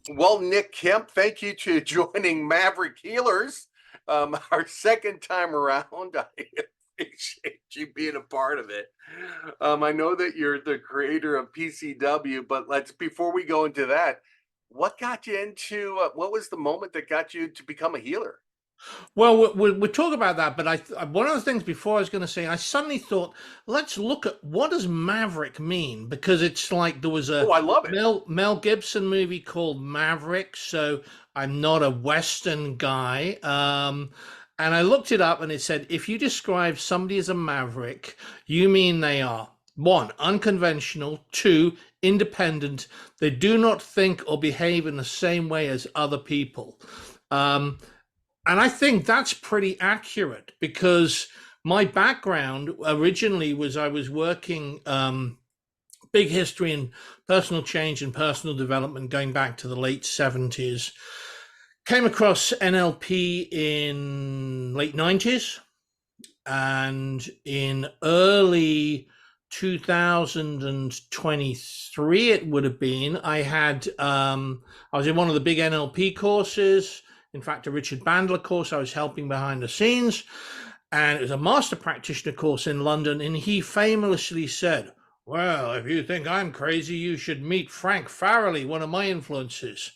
Well, Nick Kemp, thank you to joining Maverick Healers. Our second time around. I appreciate you being a part of it. I know that you're the creator of PCW, but before we go into that, what got you into, what was the moment that got you to become a healer? Well, we'll talk about that, but one of the things before I was going to say, I suddenly thought, let's look at what does Maverick mean? Because it's like there was a Oh, I love it. Mel Gibson movie called Maverick, so I'm not a Western guy. And I looked it up and it said, if you describe somebody as a maverick, you mean they are one, unconventional, two, independent, they do not think or behave in the same way as other people. Um, and I think that's pretty accurate because my background originally was I was working big history in personal change and personal development going back to the late 70s. Came across NLP in late 90s and in early 2023 it would have been I was in one of the big NLP courses, in fact a Richard Bandler course I was helping behind the scenes, and it was a master practitioner course in London, and he famously said, well, if you think I'm crazy you should meet Frank Farley, one of my influences.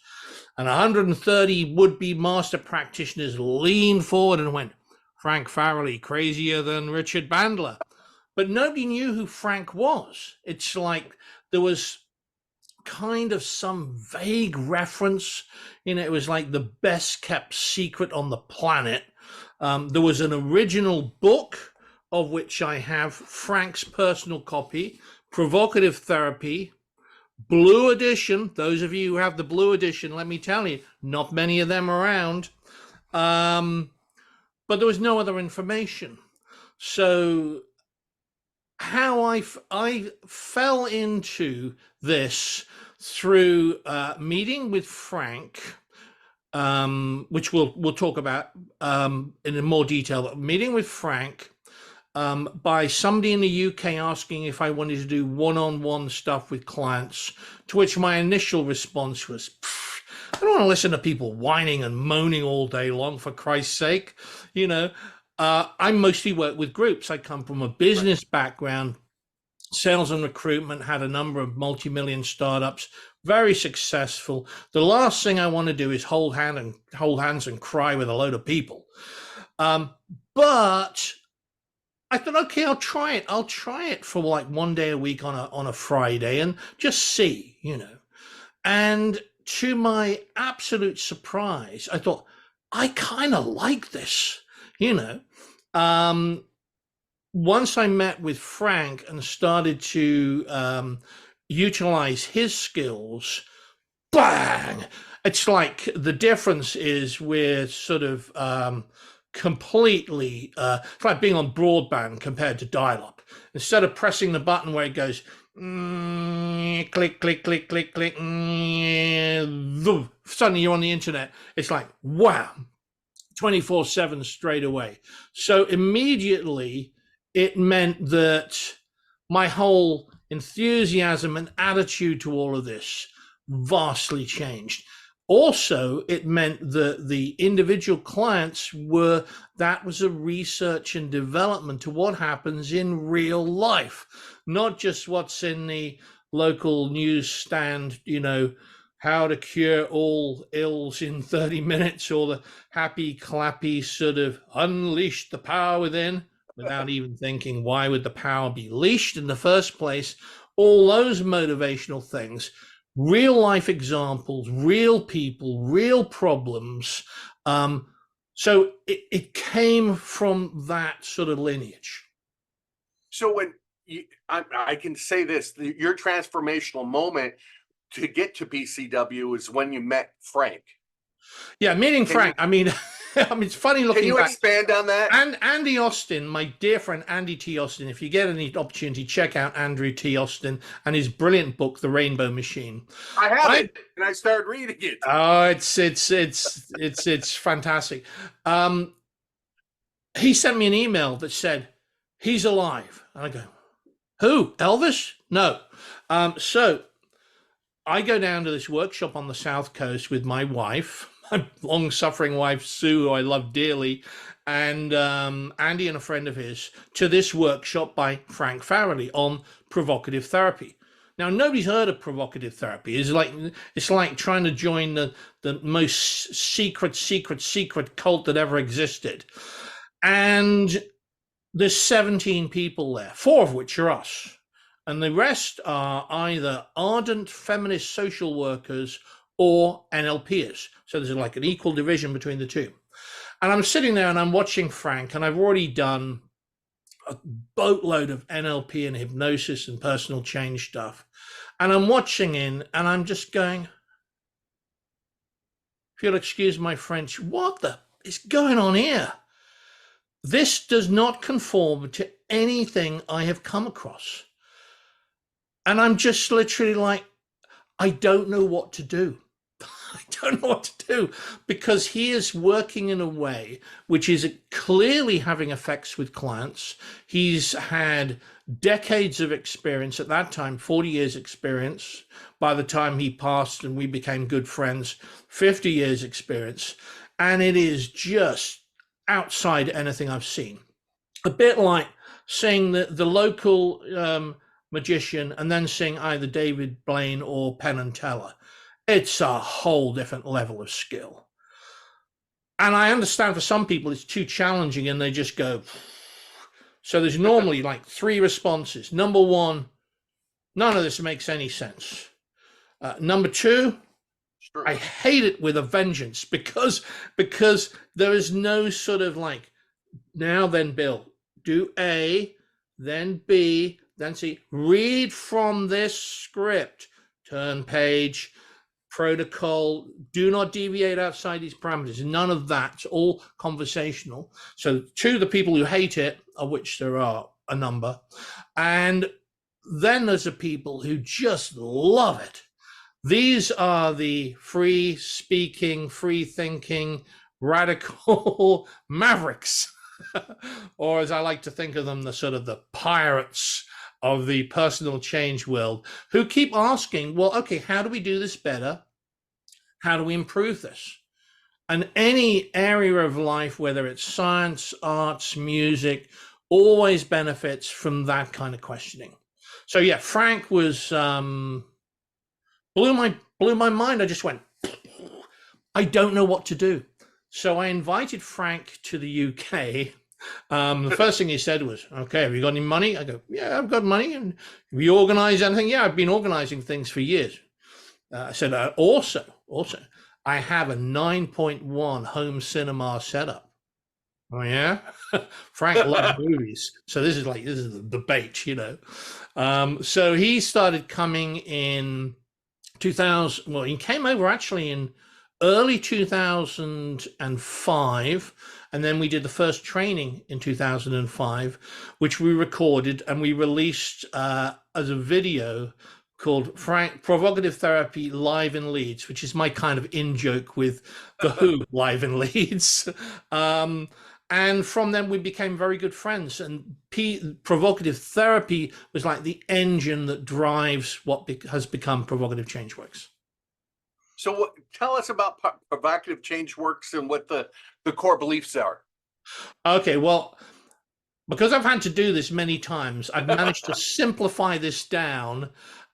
And 130 would-be master practitioners leaned forward and went, Frank Farley, crazier than Richard Bandler. But nobody knew who Frank was. It's like there was kind of some vague reference. It was like the best kept secret on the planet. There was an original book of which I have Frank's personal copy, Provocative Therapy, Blue Edition. Those of you who have the Blue Edition, let me tell you, not many of them around. But there was no other information. So how I fell into this through meeting with Frank, which we'll talk about in more detail. Meeting with Frank by somebody in the UK asking if I wanted to do one-on-one stuff with clients, to which my initial response was, I don't want to listen to people whining and moaning all day long, for Christ's sake. I mostly work with groups. I come from a business background, sales and recruitment, had a number of multi-million startups, very successful. The last thing I want to do is hold hands and cry with a load of people. But I thought, okay, I'll try it. I'll try it for like one day a week on a Friday and just see, And to my absolute surprise, I thought, I kind of like this, Once I met with Frank and started to utilize his skills, bang! It's like the difference is we're sort of completely, it's like being on broadband compared to dial-up. Instead of pressing the button where it goes, click, click, click, click, click, suddenly you're on the internet. It's like, wow, 24/7 straight away. So immediately it meant that my whole enthusiasm and attitude to all of this vastly changed. Also, it meant that the individual clients that was a research and development to what happens in real life, not just what's in the local newsstand, how to cure all ills in 30 minutes, or the happy clappy sort of unleash the power within, without even thinking, why would the power be leashed in the first place? All those motivational things, real life examples, real people, real problems. So it came from that sort of lineage. So I can say this, your transformational moment to get to PCW is when you met Frank. Yeah, meeting Frank. I mean, it's funny looking back. Can you expand on that? And Andy Austin, my dear friend Andy T. Austin, if you get any opportunity, check out Andrew T. Austin and his brilliant book, The Rainbow Machine. I have it, and I started reading it. Oh, it's fantastic. He sent me an email that said, he's alive. And I go, who? Elvis? No. So I go down to this workshop on the South Coast with my wife, my long-suffering wife, Sue, who I love dearly, and Andy and a friend of his, to this workshop by Frank Farley on provocative therapy. Now, nobody's heard of provocative therapy. It's like trying to join the most secret cult that ever existed. And there's 17 people there, 4 of which are us. And the rest are either ardent feminist social workers or NLPers. So there's like an equal division between the two. And I'm sitting there and I'm watching Frank, and I've already done a boatload of NLP and hypnosis and personal change stuff. And I'm watching in and I'm just going, if you'll excuse my French, what the is going on here? This does not conform to anything I have come across. And I'm just literally like, I don't know what to do. I don't know what to do, because he is working in a way which is clearly having effects with clients. He's had decades of experience at that time, 40 years experience. By the time he passed and we became good friends, 50 years experience. And it is just outside anything I've seen. A bit like seeing the local magician and then seeing either David Blaine or Penn and Teller. It's a whole different level of skill. And I understand for some people it's too challenging and they just go. So there's normally like 3 responses. Number 1, none of this makes any sense. Number 2, sure. I hate it with a vengeance because there is no sort of like, now then, Bill, do A, then B, then C. Read from this script. Turn page. Protocol, do not deviate outside these parameters. None of that. It's all conversational. So to the people who hate it, of which there are a number, and then there's the people who just love it. These are the free speaking, free thinking, radical mavericks, or as I like to think of them, the sort of the pirates of the personal change world, who keep asking, well, okay, how do we do this better? How do we improve this? And any area of life, whether it's science, arts, music, always benefits from that kind of questioning. So yeah, Frank was blew my mind. I just went, I don't know what to do. So I invited Frank to the UK. The first thing he said was, okay, have you got any money? I go, yeah, I've got money. And have you organized anything? Yeah, I've been organizing things for years. I said, also, I have a 9.1 home cinema setup. Oh, yeah? Frank loves movies. So this is the debate, you know. So he started coming in 2000. Well, he came over actually in early 2005. And then we did the first training in 2005, which we recorded and we released as a video called Provocative Therapy Live in Leeds, which is my kind of in-joke with The Who Live in Leeds. And from then we became very good friends. And Provocative Therapy was like the engine that drives what has become Provocative Change Works. So tell us about Provocative Change Works and what the core beliefs are. Okay, well, because I've had to do this many times, I've managed to simplify this down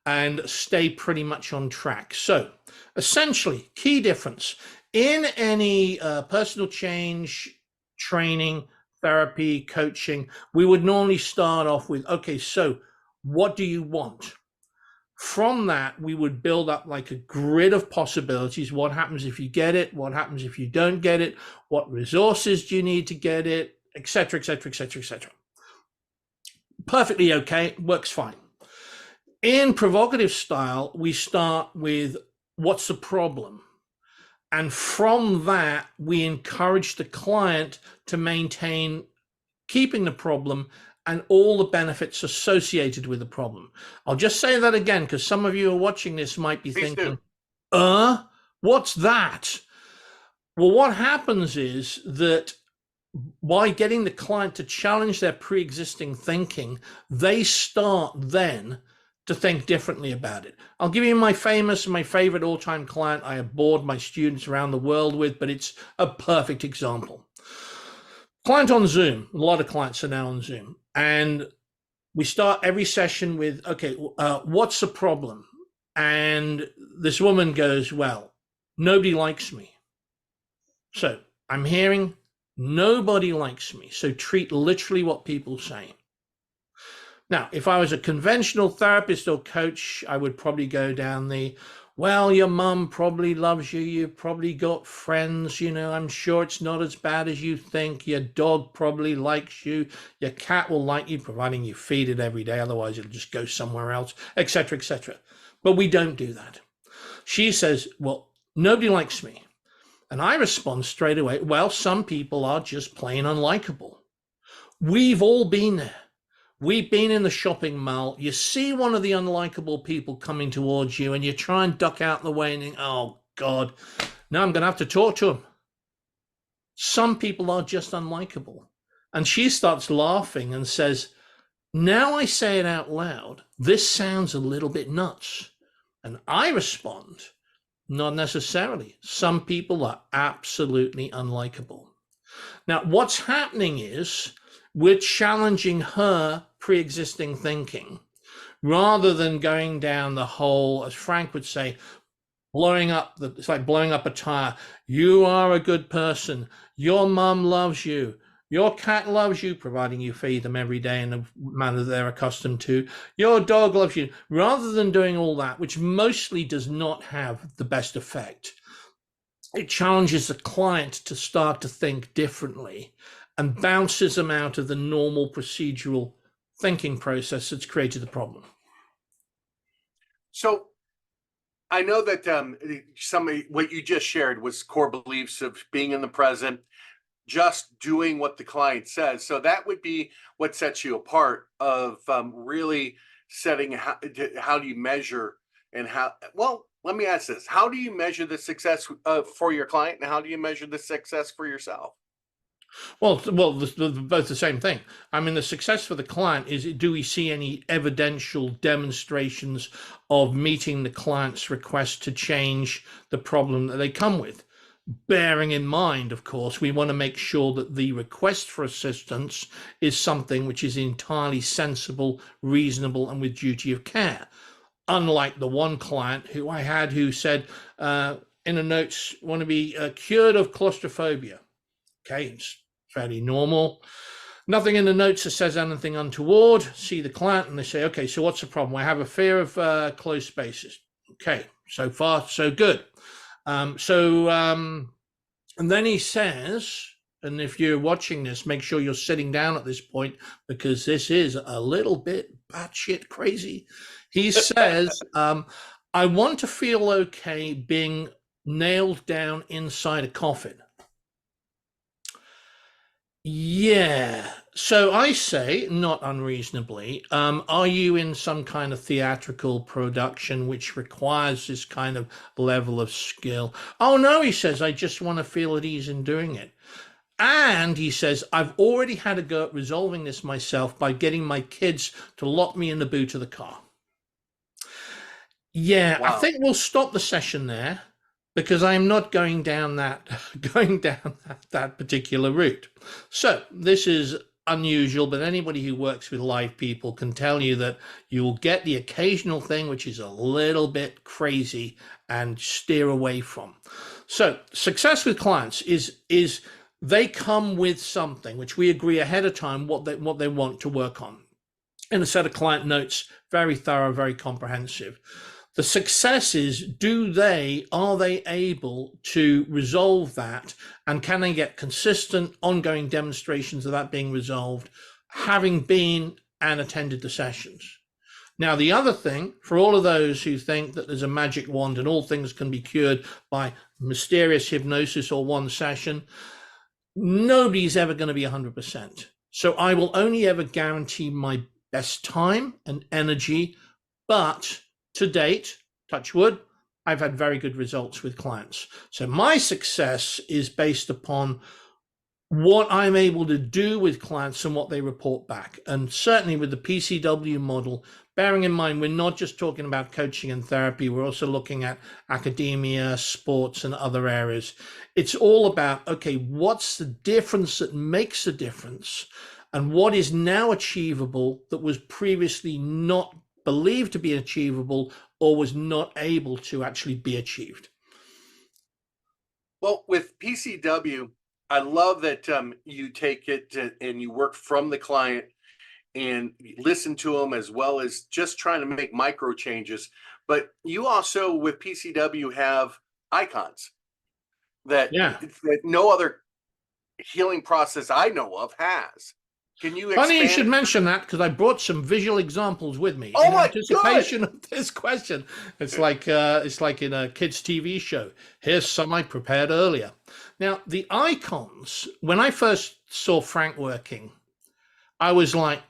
and stay pretty much on track. So essentially, key difference in any personal change training, therapy, coaching, we would normally start off with, okay, so what do you want? From that, we would build up like a grid of possibilities. What happens if you get it? What happens if you don't get it? What resources do you need to get it? Et cetera, et cetera, et cetera, et cetera. Perfectly okay, works fine. In provocative style, we start with what's the problem? And from that, we encourage the client to maintain keeping the problem and all the benefits associated with the problem. I'll just say that again, because some of you who are watching this might be thinking, what's that? Well, what happens is that by getting the client to challenge their pre-existing thinking, they start then to think differently about it. I'll give you my favorite all-time client I have bored my students around the world with, but it's a perfect example. Client on Zoom. A lot of clients are now on Zoom. And we start every session with, okay, what's the problem? And this woman goes, well, nobody likes me. So I'm hearing nobody likes me. So treat literally what people say. Now, if I was a conventional therapist or coach, I would probably go down the, well, your mum probably loves you. You've probably got friends. I'm sure it's not as bad as you think. Your dog probably likes you. Your cat will like you, providing you feed it every day. Otherwise, it'll just go somewhere else, etc., etc. But we don't do that. She says, well, nobody likes me. And I respond straight away, well, some people are just plain unlikable. We've all been there. We've been in the shopping mall. You see one of the unlikable people coming towards you and you try and duck out the way and think, oh, God, now I'm going to have to talk to him. Some people are just unlikable. And she starts laughing and says, now I say it out loud, this sounds a little bit nuts. And I respond, not necessarily. Some people are absolutely unlikable. Now, what's happening is we're challenging her pre-existing thinking rather than going down the whole, as Frank would say, it's like blowing up a tire. You are a good person. Your mum loves you. Your cat loves you, providing you feed them every day in a manner they're accustomed to. Your dog loves you. Rather than doing all that, which mostly does not have the best effect, it challenges the client to start to think differently and bounces them out of the normal procedural thinking process that's created the problem. So I know that what you just shared was core beliefs of being in the present, just doing what the client says. So that would be what sets you apart of really setting how do you measure and how, well, let me ask this. How do you measure the success for your client and how do you measure the success for yourself? Well, both the same thing. I mean, the success for the client is, do we see any evidential demonstrations of meeting the client's request to change the problem that they come with? Bearing in mind, of course, we want to make sure that the request for assistance is something which is entirely sensible, reasonable, and with duty of care. Unlike the one client who I had who said in the notes, want to be cured of claustrophobia. Okay, it's fairly normal. Nothing in the notes that says anything untoward. See the client and they say, okay, so what's the problem? I have a fear of closed spaces. Okay, so far, so good. And then he says, and if you're watching this, make sure you're sitting down at this point because this is a little bit batshit crazy. He says, I want to feel okay being nailed down inside a coffin. Yeah. So I say, not unreasonably, are you in some kind of theatrical production which requires this kind of level of skill? Oh, no, he says, I just want to feel at ease in doing it. And he says, I've already had a go at resolving this myself by getting my kids to lock me in the boot of the car. Yeah, wow. I think we'll stop the session there, because I'm not going down that particular route. So this is unusual, but anybody who works with live people can tell you that you will get the occasional thing which is a little bit crazy and steer away from. So success with clients is they come with something which we agree ahead of time what they want to work on in a set of client notes, very thorough, very comprehensive. The success is, are they able to resolve that? And can they get consistent, ongoing demonstrations of that being resolved, having been and attended the sessions? Now, the other thing, for all of those who think that there's a magic wand and all things can be cured by mysterious hypnosis or one session, nobody's ever going to be 100%. So I will only ever guarantee my best time and energy, but to date, touch wood, I've had very good results with clients. So my success is based upon what I'm able to do with clients and what they report back. And certainly with the PCW model, bearing in mind, we're not just talking about coaching and therapy, we're also looking at academia, sports, and other areas. It's all about, okay, what's the difference that makes a difference? And what is now achievable that was previously not believed to be achievable or was not able to actually be achieved? Well, with PCW, I love that you take it and you work from the client and listen to them as well as just trying to make micro changes. But you also, with PCW, have icons that Yeah. no other healing process I know of has. Can you Funny you should expand? mention that because I brought some visual examples with me Oh in my good. anticipation of this question. It's like in a kids' TV show. Here's some I prepared earlier. Now, the icons, when I first saw Frank working, I was like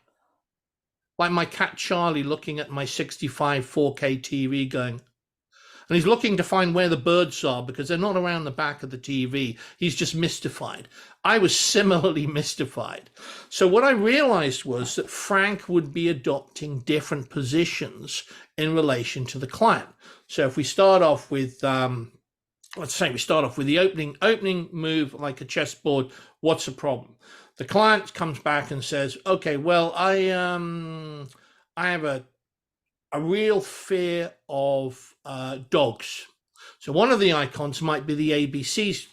my cat Charlie looking at my 65 4K TV going, and he's looking to find where the birds are because they're not around the back of the TV. He's just mystified. I was similarly mystified. So what I realized was that Frank would be adopting different positions in relation to the client. So if we start off with, let's say we start off with the opening move like a chessboard, what's the problem? The client comes back and says, okay, well, I have a real fear of dogs. So one of the icons might be the ABC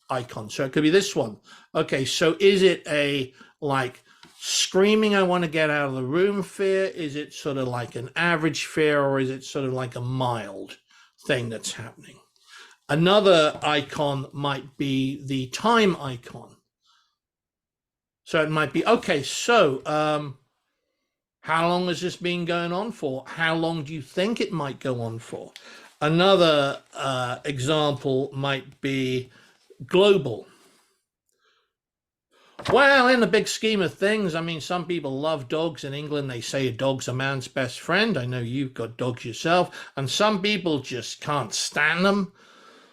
icon. So it could be this one. Okay, so is it a like screaming, I want to get out of the room fear? Is it sort of like an average fear, or is it sort of like a mild thing that's happening? Another icon might be the time icon. So it might be, okay, so how long has this been going on for? How long do you think it might go on for? Another example might be global. Well, in the big scheme of things, I mean, some people love dogs in England. They say a dog's a man's best friend. I know you've got dogs yourself. And some people just can't stand them.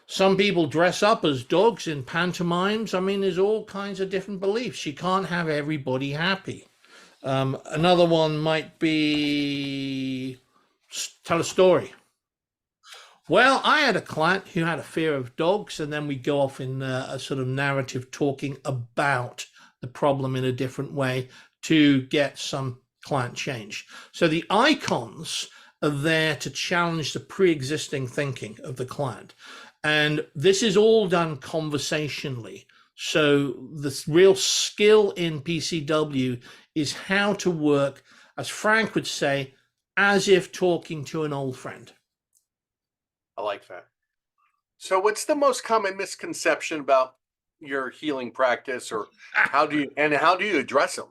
Some people dress up as dogs in pantomimes. I mean, there's all kinds of different beliefs. You can't have everybody happy. Another one might be tell a story. Well, I had a client who had a fear of dogs, and then we go off in a sort of narrative talking about the problem in a different way to get some client change. So the icons are there to challenge the pre-existing thinking of the client. And this is all done conversationally. So the real skill in PCW is how to work, as Frank would say, as if talking to an old friend. I like that. So, what's the most common misconception about your healing practice, or how do you address them?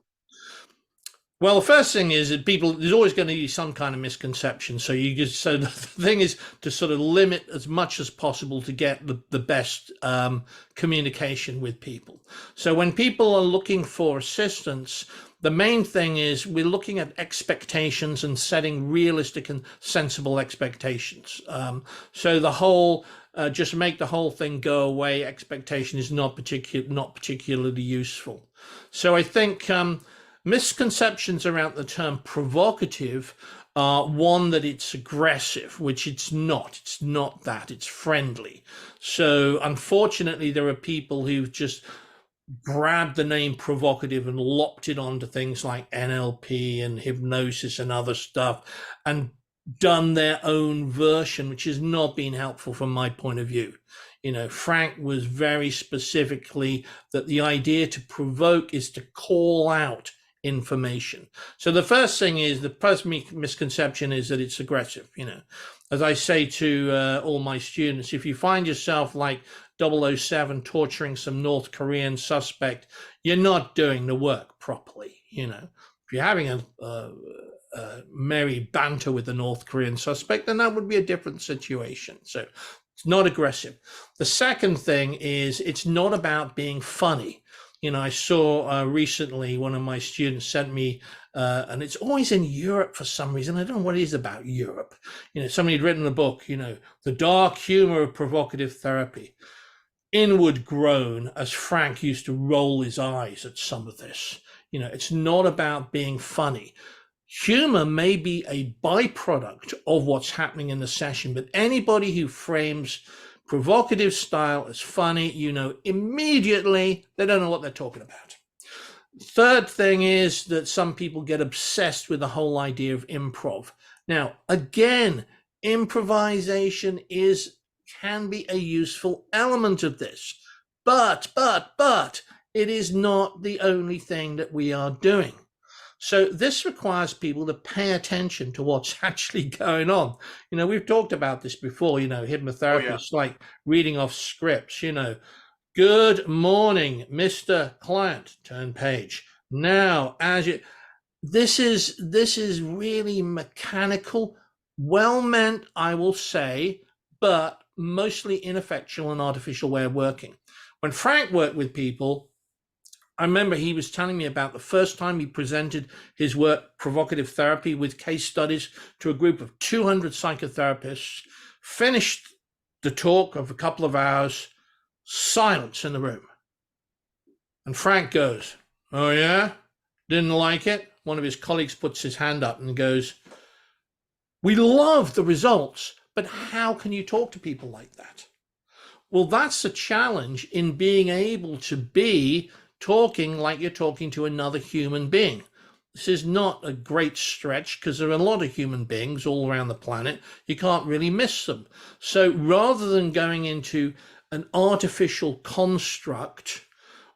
Well, the first thing is that there's always going to be some kind of misconception. So the thing is to sort of limit as much as possible to get the best communication with people. So when people are looking for assistance, the main thing is we're looking at expectations and setting realistic and sensible expectations. So the whole just make the whole thing go away expectation is not particularly useful. So I think misconceptions around the term provocative are one, that it's aggressive, which it's not. It's not that. It's friendly. So unfortunately, there are people who've just grabbed the name provocative and lopped it onto things like NLP and hypnosis and other stuff and done their own version, which has not been helpful from my point of view. You know, Frank was very specifically that the idea to provoke is to call out information. So the first thing is, the first misconception is that it's aggressive. You know, as I say to all my students, if you find yourself like 007 torturing some North Korean suspect, you're not doing the work properly. You know, if you're having a merry banter with the North Korean suspect, then that would be a different situation. So it's not aggressive. The second thing is it's not about being funny. You know, I saw recently one of my students sent me, and it's always in Europe for some reason. I don't know what it is about Europe. You know, somebody had written a book, you know, The Dark Humor of Provocative Therapy. inward groan as Frank used to roll his eyes at some of this. It's not about being funny. Humor may be a byproduct of what's happening in the session, but anybody who frames provocative style as funny, immediately they don't know what they're talking about. Third thing is that some people get obsessed with the whole idea of improv. Now, again, improvisation can be a useful element of this, but it is not the only thing that we are doing. So this requires people to pay attention to what's actually going on. We've talked about this before, hypnotherapists like reading off scripts, good morning, Mr. Client, turn page. Now, this is really mechanical, well meant, I will say, but mostly ineffectual and artificial way of working. When Frank worked with people, I remember he was telling me about the first time he presented his work, Provocative Therapy, with case studies to a group of 200 psychotherapists, finished the talk of a couple of hours, silence in the room. And Frank goes, "Oh yeah? Didn't like it?" One of his colleagues puts his hand up and goes, "We love the results, but how can you talk to people like that?" Well, that's the challenge in being able to be talking like you're talking to another human being. This is not a great stretch because there are a lot of human beings all around the planet. You can't really miss them. So rather than going into an artificial construct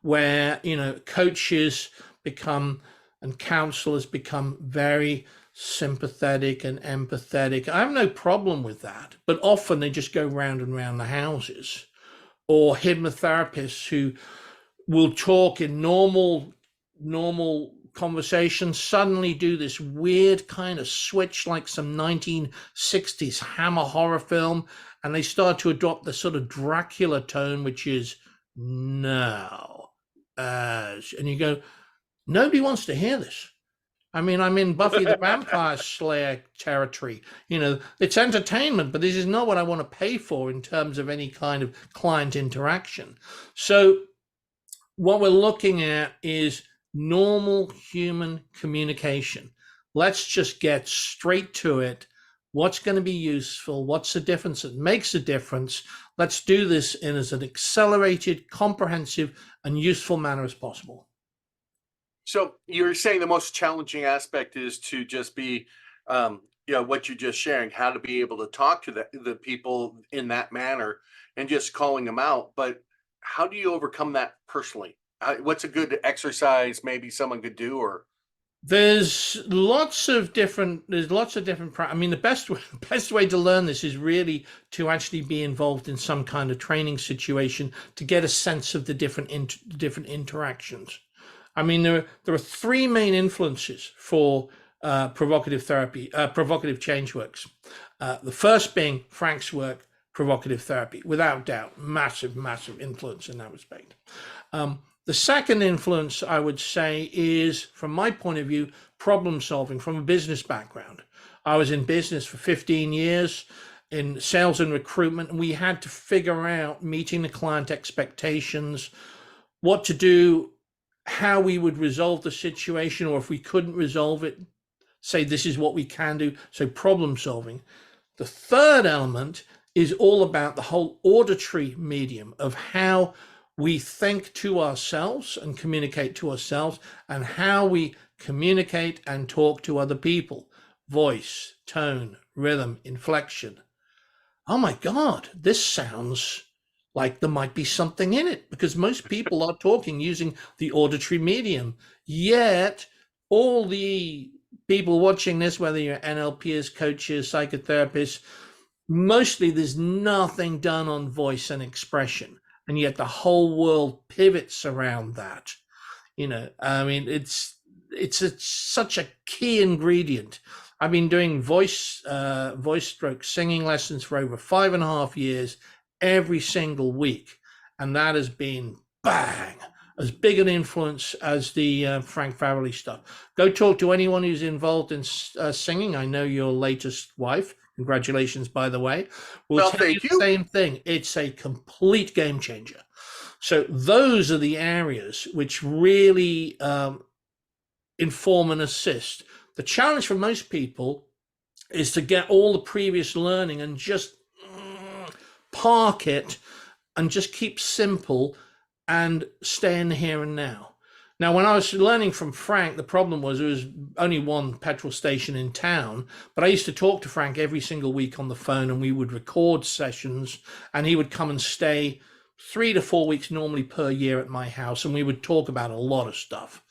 where, coaches become and counselors become very sympathetic and empathetic, I have no problem with that. But often they just go round and round the houses. Or hypnotherapists who will talk in normal conversations suddenly do this weird kind of switch like some 1960s Hammer horror film, and they start to adopt the sort of Dracula tone, which is now as, and you go, nobody wants to hear this. I mean, I'm in Buffy the Vampire Slayer territory. It's entertainment, but this is not what I want to pay for in terms of any kind of client interaction. So what we're looking at is normal human communication. Let's just get straight to it. What's going to be useful? What's the difference that makes a difference? Let's do this in as an accelerated, comprehensive, and useful manner as possible. So you're saying the most challenging aspect is to just be, what you're just sharing, how to be able to talk to the people in that manner and just calling them out. But how do you overcome that personally? What's a good exercise maybe someone could do? Or there's lots of different I mean, the best way to learn this is really to actually be involved in some kind of training situation to get a sense of the different interactions. I mean, there are three main influences for provocative therapy, Provocative Change Works. The first being Frank's work, Provocative Therapy, without doubt, massive influence in that respect. The second influence, I would say, is, from my point of view, problem solving from a business background. I was in business for 15 years in sales and recruitment, and we had to figure out meeting the client expectations, what to do, how we would resolve the situation, or if we couldn't resolve it, say this is what we can do. So problem solving. The third element is all about the whole auditory medium of how we think to ourselves and communicate to ourselves, and how we communicate and talk to other people. Voice, tone, rhythm, inflection. Oh my God, this sounds like there might be something in it, because most people are talking using the auditory medium. Yet all the people watching this, whether you're NLPers, coaches, psychotherapists, mostly there's nothing done on voice and expression. And yet the whole world pivots around that. I mean, it's such a key ingredient. I've been doing voice stroke singing lessons for over 5.5 years, every single week. And that has been, bang, as big an influence as the Frank Farley stuff. Go talk to anyone who's involved in singing. I know your latest wife, Congratulations, by the way, will Well, tell you thank the you. same thing. It's a complete game changer. So those are the areas which really inform and assist. The challenge for most people is to get all the previous learning and just park it and just keep simple and stay in the here and now. Now, when I was learning from Frank, the problem was there was only one petrol station in town, but I used to talk to Frank every single week on the phone, and we would record sessions, and he would come and stay 3 to 4 weeks normally per year at my house, and we would talk about a lot of stuff.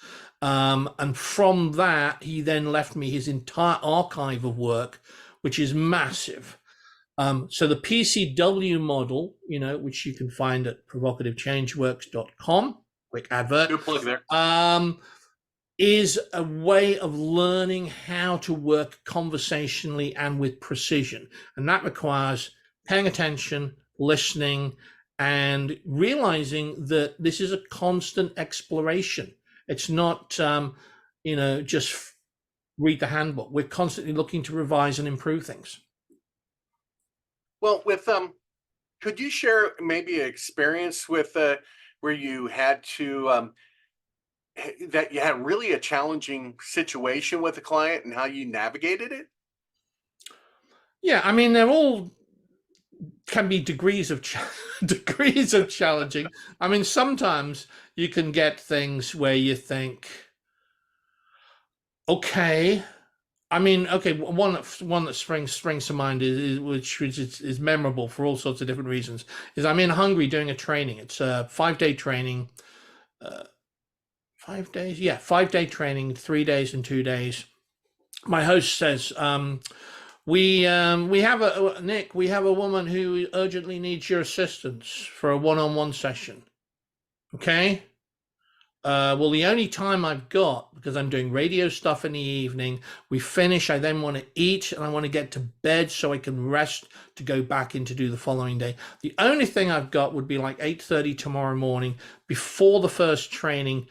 And from that, he then left me his entire archive of work, which is massive. So the PCW model, which you can find at provocativechangeworks.com, quick advert. Good plug there. Is a way of learning how to work conversationally and with precision. And that requires paying attention, listening, and realizing that this is a constant exploration. It's not, just read the handbook. We're constantly looking to revise and improve things. Well, could you share maybe an experience with where you had to that you had really a challenging situation with a client and how you navigated it? Yeah, I mean, they're all can be degrees of challenging. I mean, sometimes you can get things where you think, okay. I mean, okay, one that springs to mind which is memorable for all sorts of different reasons, is I'm in Hungary doing a training. It's a 5-day training, 5 days, 5-day training, 3 days and 2 days. My host says, we have a woman who urgently needs your assistance for a one-on-one session. Okay. Well, the only time I've got, because I'm doing radio stuff in the evening, we finish, I then want to eat and I want to get to bed so I can rest to go back in to do the following day. The only thing I've got would be like 8:30 tomorrow morning before the first training.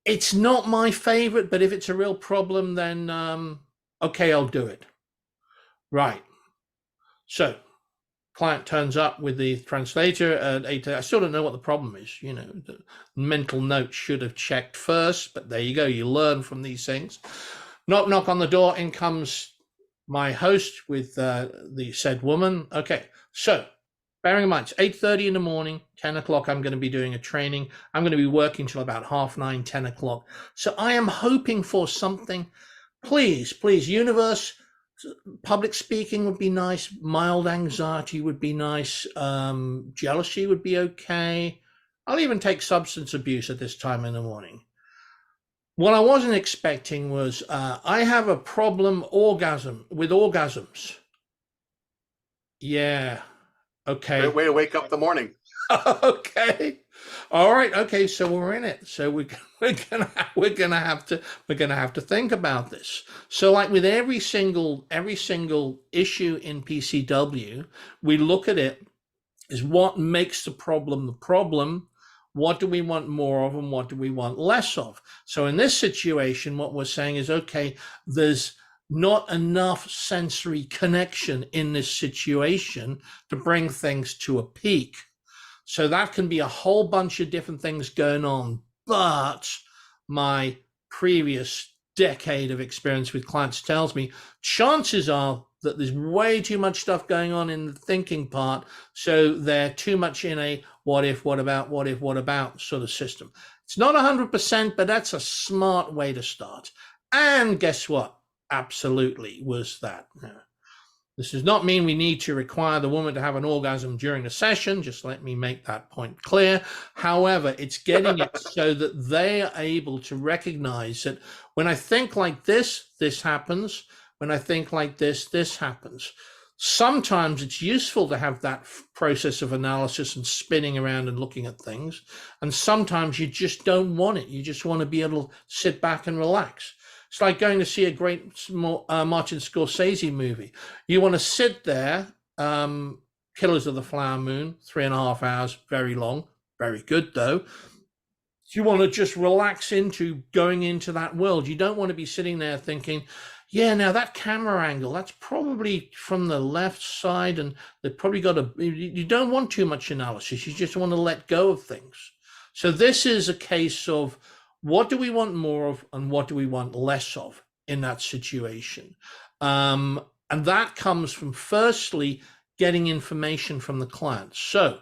It's not my favorite, but if it's a real problem, then okay, I'll do it. Right. So client turns up with the translator at 8. I still don't know what the problem is. The mental note should have checked first, but there you go. You learn from these things. Knock, knock on the door. In comes my host with the said woman. Okay, so bearing in mind, it's 8:30 in the morning, 10 o'clock, I'm going to be doing a training. I'm going to be working till about 9:30, 10 o'clock. So I am hoping for something. Please, universe, public speaking would be nice. Mild anxiety would be nice. Jealousy would be okay. I'll even take substance abuse at this time in the morning. What I wasn't expecting was I have a problem with orgasms. Yeah. Okay. Great way to wake up the morning. Okay. All right. Okay. So we're in it. So we're gonna have to think about this. So like with every single issue in PCW, we look at it as what makes the problem. What do we want more of and what do we want less of? So in this situation, what we're saying is, okay, there's not enough sensory connection in this situation to bring things to a peak. So that can be a whole bunch of different things going on. But my previous decade of experience with clients tells me chances are that there's way too much stuff going on in the thinking part. So they're too much in a what if, what about sort of system. It's not 100%, but that's a smart way to start. And guess what? Absolutely was that. This does not mean we need to require the woman to have an orgasm during the session. Just let me make that point clear. However, it's getting it so that they are able to recognize that when I think like this, this happens. When I think like this happens. Sometimes it's useful to have that process of analysis and spinning around and looking at things. And sometimes you just don't want it. You just want to be able to sit back and relax. It's like going to see a great Martin Scorsese movie. You want to sit there, Killers of the Flower Moon, 3.5 hours, very long, very good though. You want to just relax into going into that world. You don't want to be sitting there thinking, yeah, now that camera angle, that's probably from the left side, and they've probably got you don't want too much analysis. You just want to let go of things. So this is a case of what do we want more of and what do we want less of in that situation. And that comes from firstly getting information from the client. So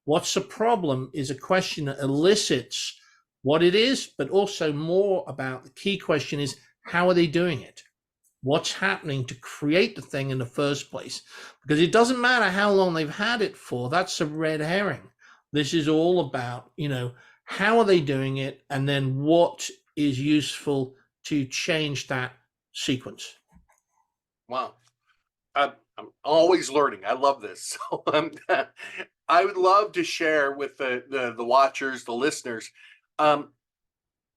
what's the problem is a question that elicits what it is, but also more about the key question is how are they doing it? What's happening to create the thing in the first place? Because it doesn't matter how long they've had it for. That's a red herring. This is all about, how are they doing it? And then what is useful to change that sequence? Wow. I'm always learning. I love this. So I would love to share with the watchers, the listeners.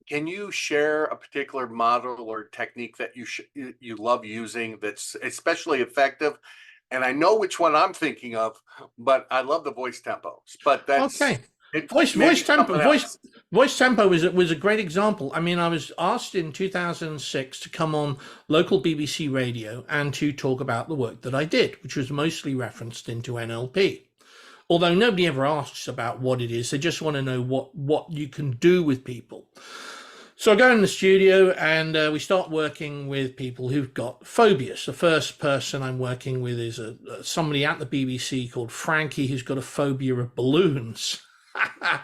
Can you share a particular model or technique that you love using that's especially effective? And I know which one I'm thinking of, but I love the voice tempos. But that's Okay. it. Voice Maybe voice tempo something voice else. voice tempo was a great example. I mean, I was asked in 2006 to come on local BBC radio and to talk about the work that I did, which was mostly referenced into NLP. Although nobody ever asks about what it is, they just want to know what you can do with people. So I go in the studio and we start working with people who've got phobias. The first person I'm working with is somebody at the BBC called Frankie, who's got a phobia of balloons. A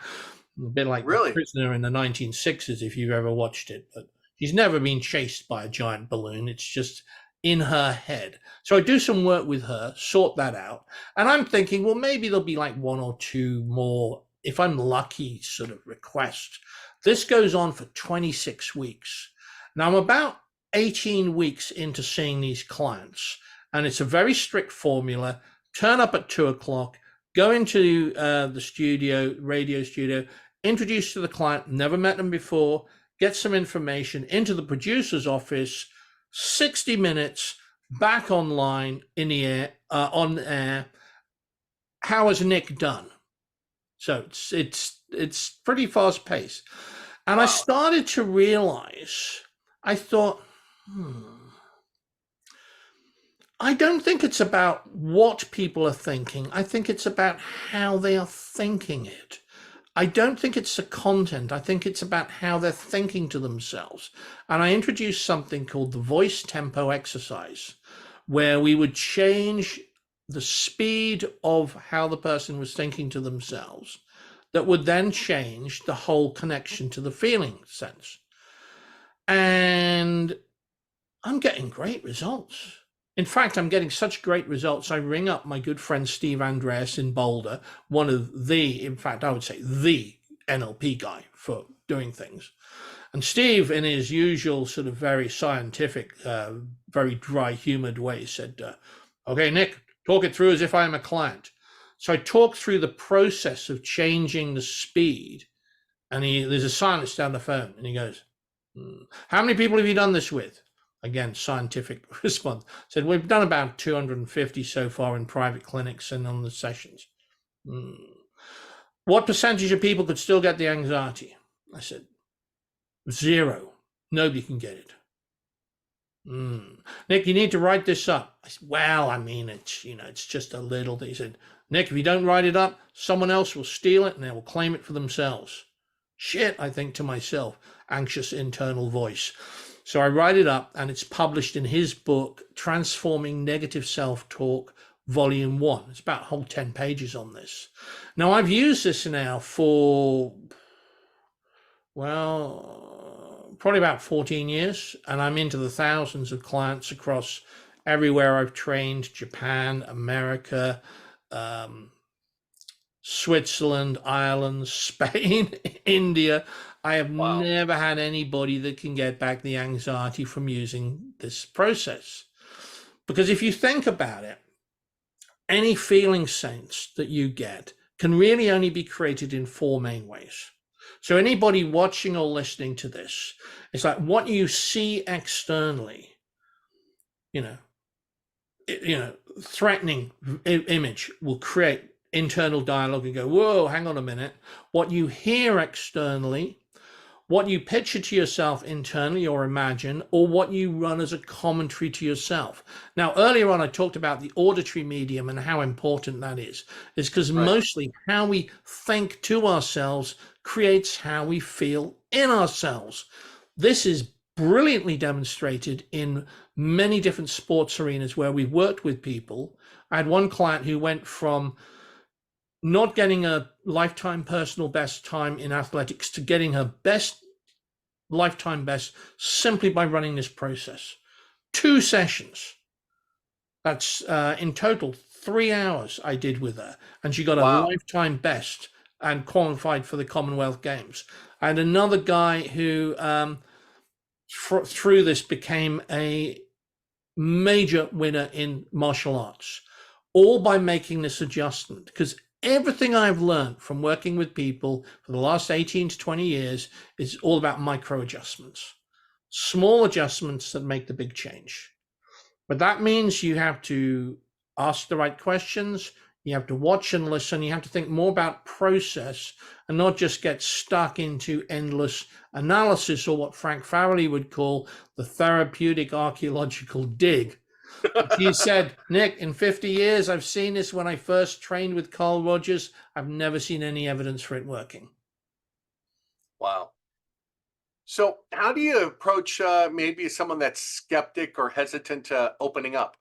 bit like The Really? Prisoner in the 1960s, if you've ever watched it. But she's never been chased by a giant balloon. It's just in her head. So I do some work with her, sort that out. And I'm thinking, well, maybe there'll be like one or two more, if I'm lucky, sort of requests. This goes on for 26 weeks. Now I'm about 18 weeks into seeing these clients, and it's a very strict formula. Turn up at 2:00, go into the studio, radio studio, introduce to the client, never met them before, get some information into the producer's office, 60 minutes, back online in the air, on air. How has Nick done? So it's pretty fast paced. And I Wow. started to realize, I thought, I don't think it's about what people are thinking. I think it's about how they are thinking it. I don't think it's the content. I think it's about how they're thinking to themselves. And I introduced something called the voice tempo exercise, where we would change the speed of how the person was thinking to themselves, that would then change the whole connection to the feeling sense. And I'm getting great results. In fact, I'm getting such great results. I ring up my good friend Steve Andreas in Boulder, one of the, in fact, I would say the NLP guy for doing things. And Steve, in his usual sort of very scientific, very dry, humored way, said, okay, Nick, talk it through as if I am a client. So I talked through the process of changing the speed, and there's a silence down the phone, and he goes, how many people have you done this with? Again, scientific response. Said, we've done about 250 so far in private clinics and on the sessions. What percentage of people could still get the anxiety? I said, 0. Nobody can get it. Nick, you need to write this up. I said, well, I mean, it's just a little bit. He said, Nick, if you don't write it up, someone else will steal it and they will claim it for themselves. Shit, I think to myself, anxious internal voice. So I write it up, and it's published in his book, Transforming Negative Self-Talk, Volume 1. It's about a whole 10 pages on this. Now, I've used this now for, well, probably about 14 years, and I'm into the thousands of clients across everywhere I've trained: Japan, America, Switzerland, Ireland, Spain, India. I have never had anybody that can get back the anxiety from using this process. Because if you think about it, any feeling sense that you get can really only be created in 4 main ways. So anybody watching or listening to this, it's like what you see externally, threatening image will create internal dialogue and go, whoa, hang on a minute. What you hear externally what you picture to yourself internally or imagine, or what you run as a commentary to yourself. Now, earlier on, I talked about the auditory medium and how important that is because Right. mostly how we think to ourselves creates how we feel in ourselves. This is brilliantly demonstrated in many different sports arenas where we've worked with people. I had one client who went from not getting a lifetime personal best time in athletics to getting her best lifetime best simply by running this process. 2 sessions. That's in total 3 hours I did with her, and she got a Wow. lifetime best and qualified for the Commonwealth Games. And another guy who through this became a major winner in martial arts, all by making this adjustment. Because everything I've learned from working with people for the last 18 to 20 years is all about micro adjustments, small adjustments that make the big change. But that means you have to ask the right questions, you have to watch and listen, you have to think more about process and not just get stuck into endless analysis, or what Frank Farley would call the therapeutic archaeological dig. He said, Nick, in 50 years, I've seen this when I first trained with Carl Rogers. I've never seen any evidence for it working. Wow. So, how do you approach maybe someone that's skeptic or hesitant to opening up?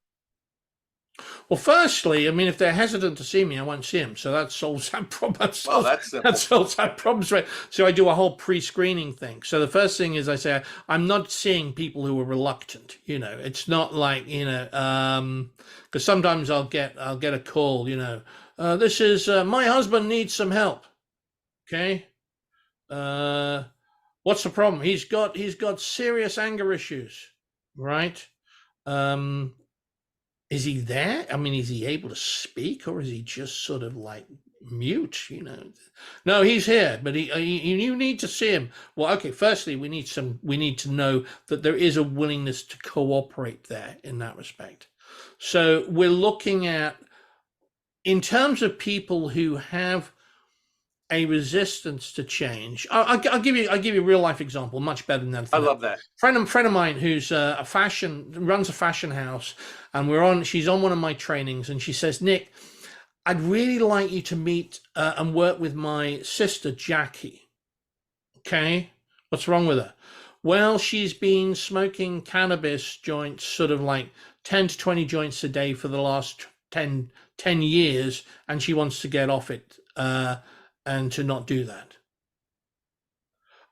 Well, firstly, I mean, if they're hesitant to see me, I won't see them. So that solves that problem. Well, that's That simple. solves that problem. Right? So I do a whole pre-screening thing. So the first thing is I say, I'm not seeing people who are reluctant. You know, it's not like, you know, because sometimes I'll get a call, you know, this is my husband needs some help. Okay. What's the problem? He's got serious anger issues, right? Is he there? I mean, is he able to speak, or is he just sort of like mute? You know, no, he's here, but you need to see him. Well, okay. Firstly, we need to know that there is a willingness to cooperate there in that respect. So we're looking at, in terms of people who have a resistance to change. I'll give you a real life example, much better than that. I love that. Friend of mine who's runs a fashion house, and she's on one of my trainings, and she says, Nick, I'd really like you to meet and work with my sister Jackie. Okay, what's wrong with her? Well, she's been smoking cannabis joints, sort of like 10 to 20 joints a day for the last 10 years, and she wants to get off it. And to not do that.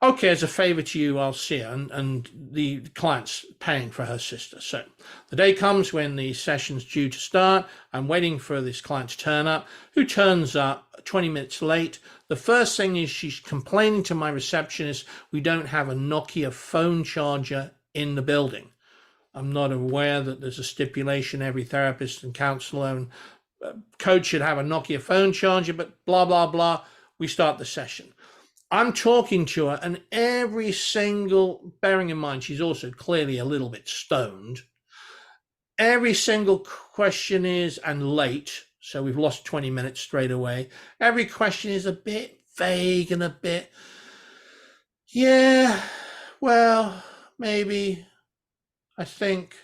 Okay, as a favor to you, I'll see her. And the client's paying for her sister. So the day comes when the session's due to start. I'm waiting for this client to turn up, who turns up 20 minutes late. The first thing is she's complaining to my receptionist, we don't have a Nokia phone charger in the building. I'm not aware that there's a stipulation every therapist and counselor and coach should have a Nokia phone charger, but blah, blah, blah. We start the session. I'm talking to her, and every single, bearing in mind she's also clearly a little bit stoned, every single question is, and late, so we've lost 20 minutes straight away. Every question is a bit vague and a bit, yeah, well, maybe, I think,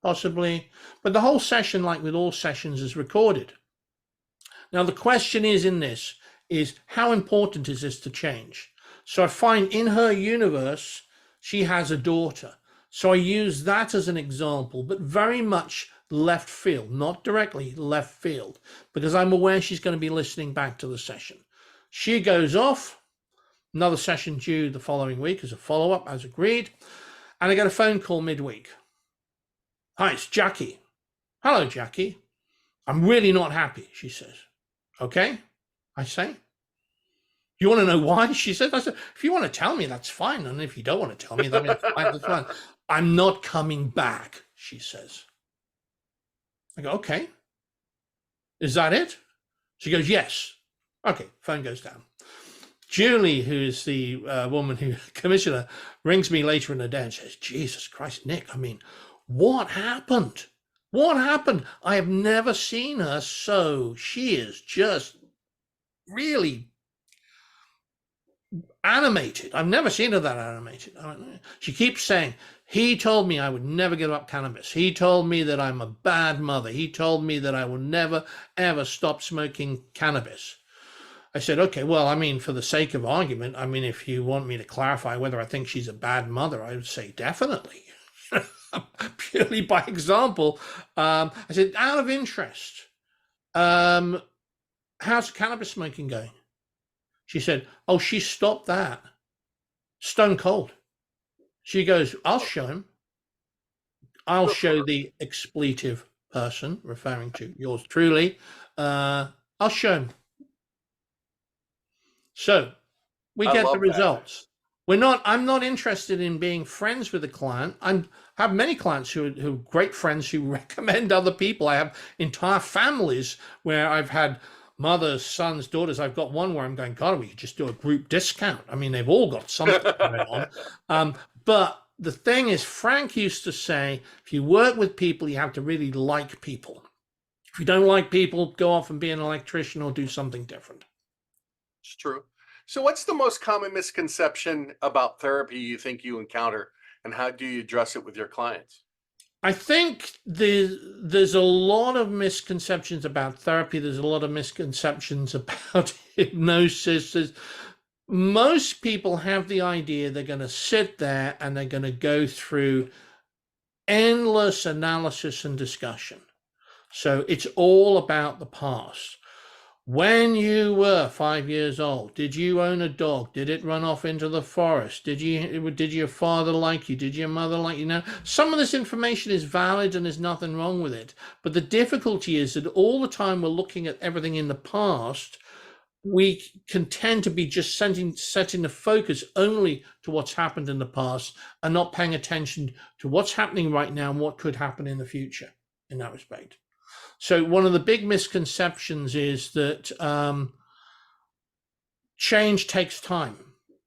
possibly. But the whole session, like with all sessions, is recorded. Now, the question is how important is this to change? So I find in her universe, she has a daughter. So I use that as an example, but very much left field, not directly left field, because I'm aware she's going to be listening back to the session. She goes off, another session due the following week as a follow-up, as agreed, and I get a phone call midweek. Hi, it's Jackie. Hello, Jackie. I'm really not happy, she says. Okay, I say. You want to know why? She said, I said, if you want to tell me, that's fine. And if you don't want to tell me, that's fine. I'm not coming back, she says. I go, okay. Is that it? She goes, yes. Okay, phone goes down. Julie, who's the woman who commissioner, rings me later in the day and says, Jesus Christ, Nick, I mean, what happened? What happened? I have never seen her so. She is just really animated. I've never seen her that animated. She keeps saying, he told me I would never give up cannabis. He told me that I'm a bad mother. He told me that I will never, ever stop smoking cannabis. I said, okay, well, I mean, for the sake of argument, I mean, if you want me to clarify whether I think she's a bad mother, I would say definitely. Purely by example. I said, out of interest, how's cannabis smoking going? She said, oh, she stopped that. Stone cold. She goes, I'll show him. I'll show the expletive person, referring to yours truly. I'll show him. So we get the results. I'm not interested in being friends with a client. I have many clients who are great friends who recommend other people. I have entire families where I've had mothers, sons, daughters. I've got one where I'm going, God, we could just do a group discount. I mean, they've all got something going on. But the thing is, Frank used to say, if you work with people, you have to really like people. If you don't like people, go off and be an electrician or do something different. It's true. So what's the most common misconception about therapy you think you encounter, and how do you address it with your clients? I think there's a lot of misconceptions about therapy. There's a lot of misconceptions about hypnosis. Most people have the idea they're going to sit there and they're going to go through endless analysis and discussion. So it's all about the past. When you were 5 years old, did you own a dog? Did it run off into the forest? Did your father like you? Did your mother like you? Now, some of this information is valid and there's nothing wrong with it. But the difficulty is that all the time we're looking at everything in the past, we can tend to be just setting the focus only to what's happened in the past and not paying attention to what's happening right now and what could happen in the future in that respect. So one of the big misconceptions is that change takes time.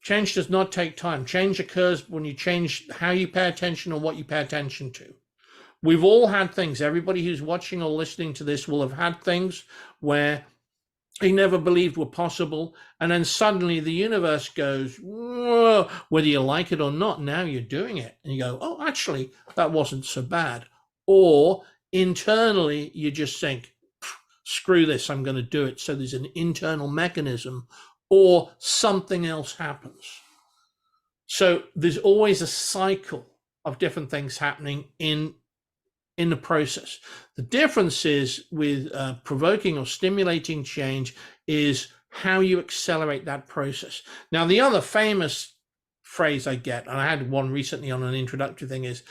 Change does not take time. Change occurs when you change how you pay attention or what you pay attention to. We've all had things. Everybody who's watching or listening to this will have had things where they never believed were possible. And then suddenly the universe goes, whoa, whether you like it or not, now you're doing it. And you go, oh, actually, that wasn't so bad. Or internally, you just think, screw this, I'm going to do it. So there's an internal mechanism, or something else happens. So there's always a cycle of different things happening in the process. The difference is with provoking or stimulating change is how you accelerate that process. Now, the other famous phrase I get, and I had one recently on an introductory thing, is,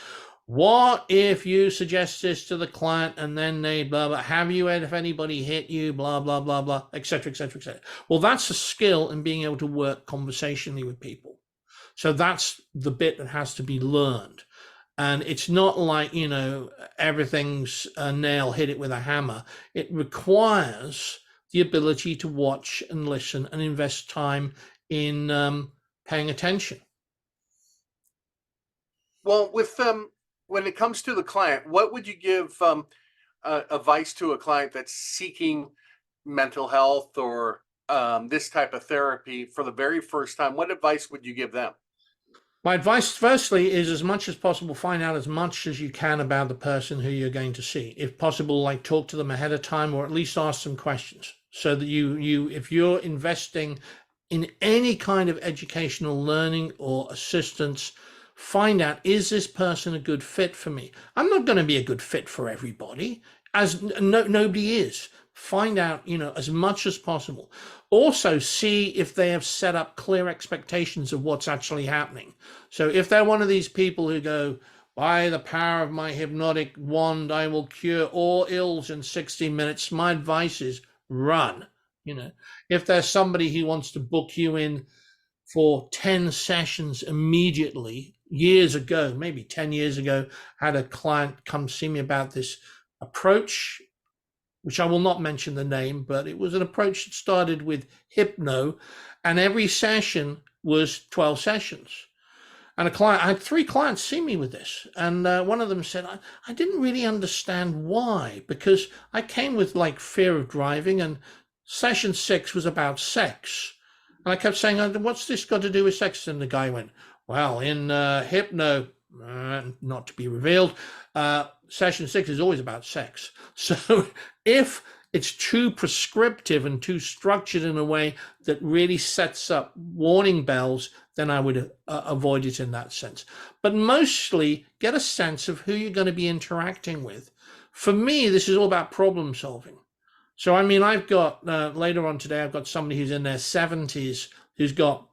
what if you suggest this to the client and then they blah, blah, have you had, if anybody hit you, blah, blah, blah, blah, et cetera, et cetera, et cetera. Well, that's a skill in being able to work conversationally with people. So that's the bit that has to be learned. And it's not like, everything's a nail, hit it with a hammer. It requires the ability to watch and listen and invest time in paying attention. Well, with when it comes to the client, what would you give advice to a client that's seeking mental health or this type of therapy for the very first time? What advice would you give them? My advice, firstly, is as much as possible, find out as much as you can about the person who you're going to see. If possible, like talk to them ahead of time, or at least ask some questions, so that you if you're investing in any kind of educational learning or assistance, find out, is this person a good fit for me? I'm not going to be a good fit for everybody, as nobody is. Find out, as much as possible. Also, see if they have set up clear expectations of what's actually happening. So if they're one of these people who go, by the power of my hypnotic wand, I will cure all ills in 60 minutes, my advice is run. If there's somebody who wants to book you in for 10 sessions immediately, years ago, maybe 10 years ago, I had a client come see me about this approach, which I will not mention the name, but it was an approach that started with hypno, and every session was 12 sessions. And I had 3 clients see me with this, and one of them said, I didn't really understand why, because I came with like fear of driving, and session 6 was about sex. And I kept saying, what's this got to do with sex? And the guy went, well, in hypno, not to be revealed, session 6 is always about sex. So if it's too prescriptive and too structured in a way that really sets up warning bells, then I would avoid it in that sense. But mostly get a sense of who you're going to be interacting with. For me, this is all about problem solving. So, I mean, I've got, later on today, I've got somebody who's in their 70s who's got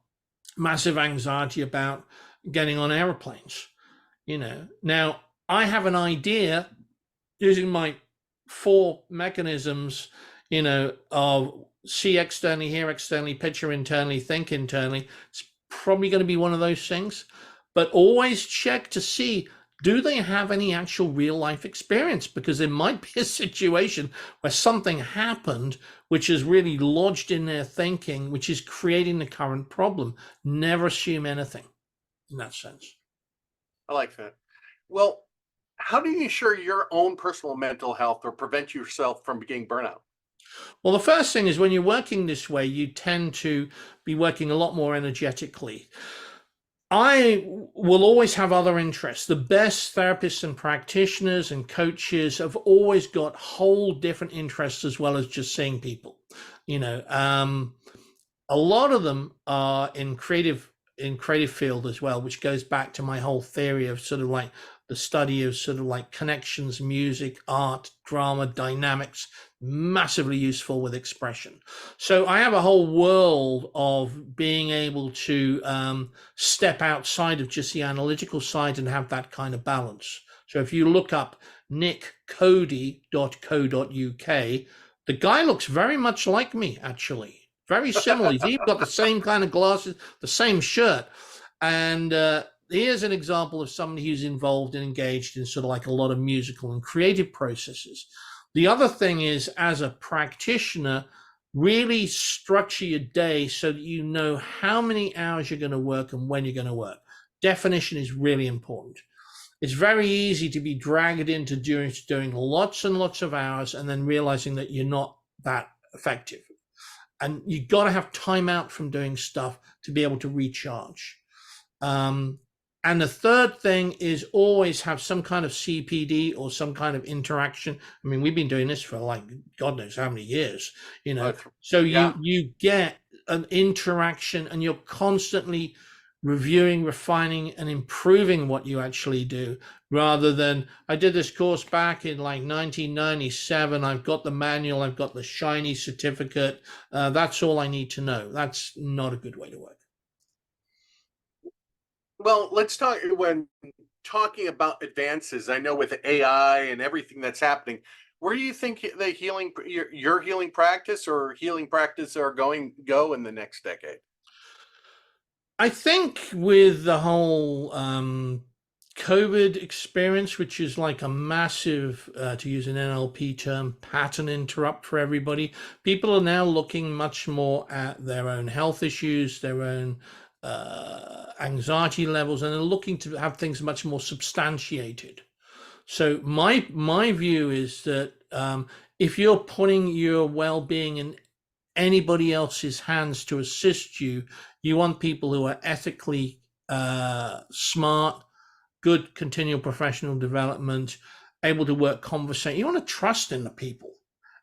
massive anxiety about getting on airplanes. Now I have an idea using my 4 mechanisms, of see externally, hear externally, picture internally, think internally. It's probably going to be one of those things, but always check to see, do they have any actual real life experience? Because there might be a situation where something happened which is really lodged in their thinking, which is creating the current problem. Never assume anything in that sense. I like that. Well, how do you ensure your own personal mental health or prevent yourself from getting burnout? Well, the first thing is when you're working this way, you tend to be working a lot more energetically. I will always have other interests. The best therapists and practitioners and coaches have always got whole different interests as well as just seeing people. A lot of them are in creative field as well, which goes back to my whole theory of sort of like the study of sort of like connections, music, art, drama, dynamics, massively useful with expression. So I have a whole world of being able to step outside of just the analytical side and have that kind of balance. So if you look up nickcody.co.uk, the guy looks very much like me, actually. Very similar. He's even got the same kind of glasses, the same shirt. And here's an example of somebody who's involved and engaged in sort of like a lot of musical and creative processes. The other thing is, as a practitioner, really structure your day so that you know how many hours you're going to work and when you're going to work. Definition is really important. It's very easy to be dragged into doing lots and lots of hours and then realizing that you're not that effective. And you got to have time out from doing stuff to be able to recharge. And the third thing is always have some kind of CPD or some kind of interaction. I mean, we've been doing this for like God knows how many years, So you get an interaction and you're constantly reviewing, refining, and improving what you actually do, rather than, I did this course back in like 1997. I've got the manual, I've got the shiny certificate. That's all I need to know. That's not a good way to work. Well, let's talk when talking about advances. I know with AI and everything that's happening, where do you think the your healing practice or healing practice are go in the next decade? I think with the whole COVID experience, which is like a massive, to use an NLP term, pattern interrupt for everybody, people are now looking much more at their own health issues, their own anxiety levels, and they're looking to have things much more substantiated. So my view is that if you're putting your well-being in anybody else's hands to assist you, you want people who are ethically smart, good continual professional development, able to work conversation. You want to trust in the people.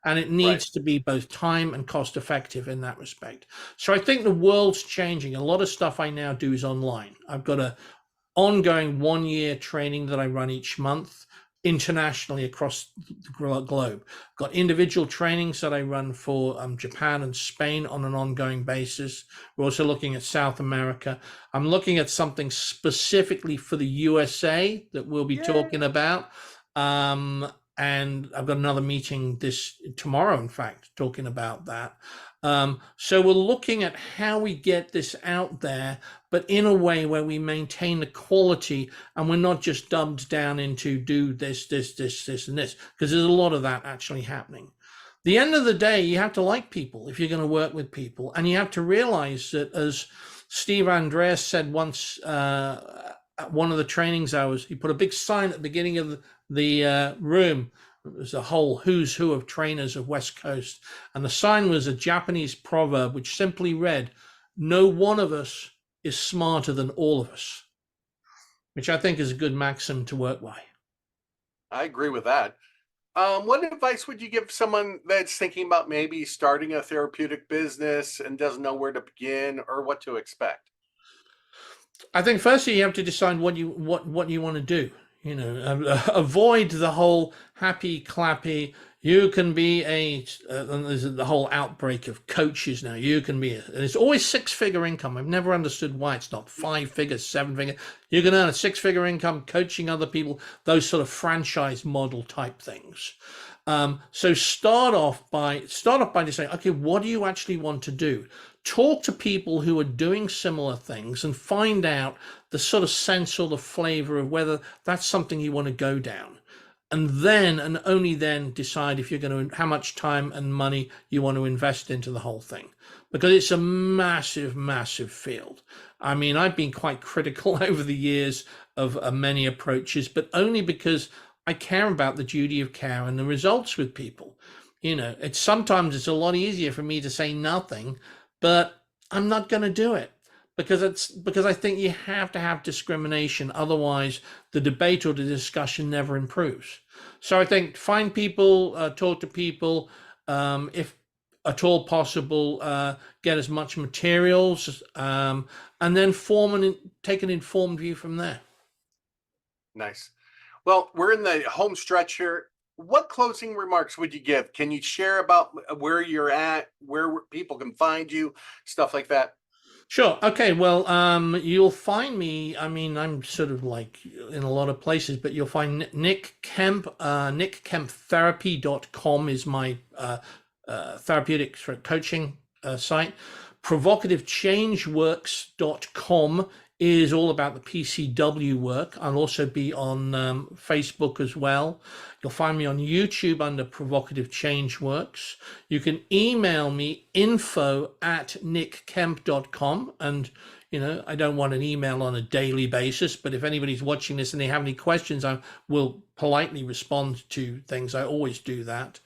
And it needs to be both time and cost effective in that respect. So I think the world's changing. A lot of stuff I now do is online. I've got an ongoing 1-year training that I run each month internationally across the globe. I've got individual trainings that I run for Japan and Spain on an ongoing basis. We're also looking at South America. I'm looking at something specifically for the USA that we'll be talking about. And I've got another meeting tomorrow, in fact, talking about that. So we're looking at how we get this out there, but in a way where we maintain the quality and we're not just dumbed down into do this, and this, because there's a lot of that actually happening. The end of the day, you have to like people if you're going to work with people. And you have to realize that, as Steve Andreas said once, at one of the trainings he put a big sign at the beginning of the room. It was a whole who's who of trainers of West Coast. And the sign was a Japanese proverb, which simply read, no one of us is smarter than all of us, which I think is a good maxim to work by. I agree with that. What advice would you give someone that's thinking about maybe starting a therapeutic business and doesn't know where to begin or what to expect? I think firstly you have to decide what you want to do. You know, avoid the whole happy clappy. You can be and there's the whole outbreak of coaches now. You can be, and it's always six-figure income. I've never understood why it's not 5 figures, 7 figure. You can earn a 6-figure income coaching other people. Those sort of franchise model type things. So start off by just saying, okay, what do you actually want to do? Talk to people who are doing similar things and find out the sort of sense or the flavor of whether that's something you want to go down. And then, and only then, decide if you're going to, how much time and money you want to invest into the whole thing. Because it's a massive, massive field. I mean, I've been quite critical over the years of many approaches, but only because I care about the duty of care and the results with people. You know, sometimes it's a lot easier for me to say nothing, but I'm not going to do it because I think you have to have discrimination. Otherwise, the debate or the discussion never improves. So I think find people, talk to people, if at all possible, get as much materials, and then take an informed view from there. Nice. Well, we're in the home stretch here. What closing remarks would you give? Can you share about where you're at, where people can find you, stuff like that? Sure. Okay. Well, you'll find me. I mean, I'm sort of like in a lot of places, but you'll find Nick Kemp. NickKempTherapy.com is my therapeutic coaching site. ProvocativeChangeWorks.com is all about the PCW work. I'll also be on Facebook as well. You'll find me on YouTube under Provocative Change Works. You can email me info@nickkemp.com. And, you know, I don't want an email on a daily basis, but if anybody's watching this and they have any questions, I will politely respond to things. I always do that.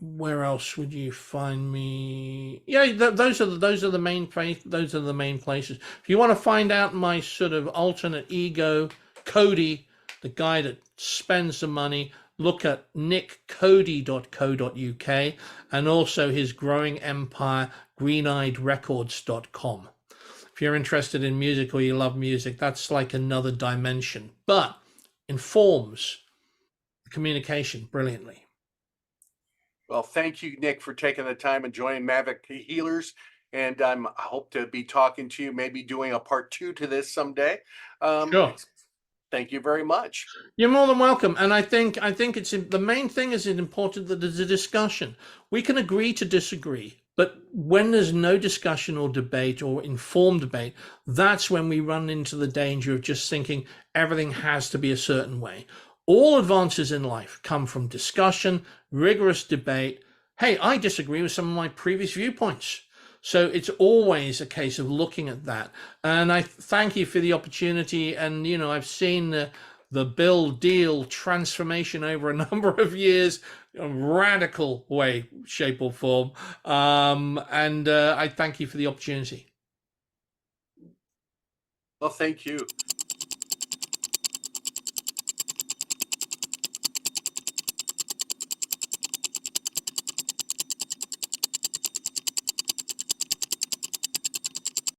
Where else would you find me? Yeah, those are the main places. If you want to find out my sort of alternate ego, Cody, the guy that spends the money, look at nickcody.co.uk and also his growing empire, greeneyedrecords.com. If you're interested in music or you love music, that's like another dimension, but informs communication brilliantly. Well, thank you, Nick, for taking the time and joining Maverick Healers. And I hope to be talking to you, maybe doing a part 2 to this someday. Sure. Thank you very much. You're more than welcome. And I think it's the main thing is important that there's a discussion. We can agree to disagree, but when there's no discussion or debate or informed debate, that's when we run into the danger of just thinking everything has to be a certain way. All advances in life come from discussion, rigorous debate. Hey, I disagree with some of my previous viewpoints. So it's always a case of looking at that. And I thank you for the opportunity. And, you know, I've seen the Deihl transformation over a number of years, a radical way, shape or form. And I thank you for the opportunity. Well, thank you.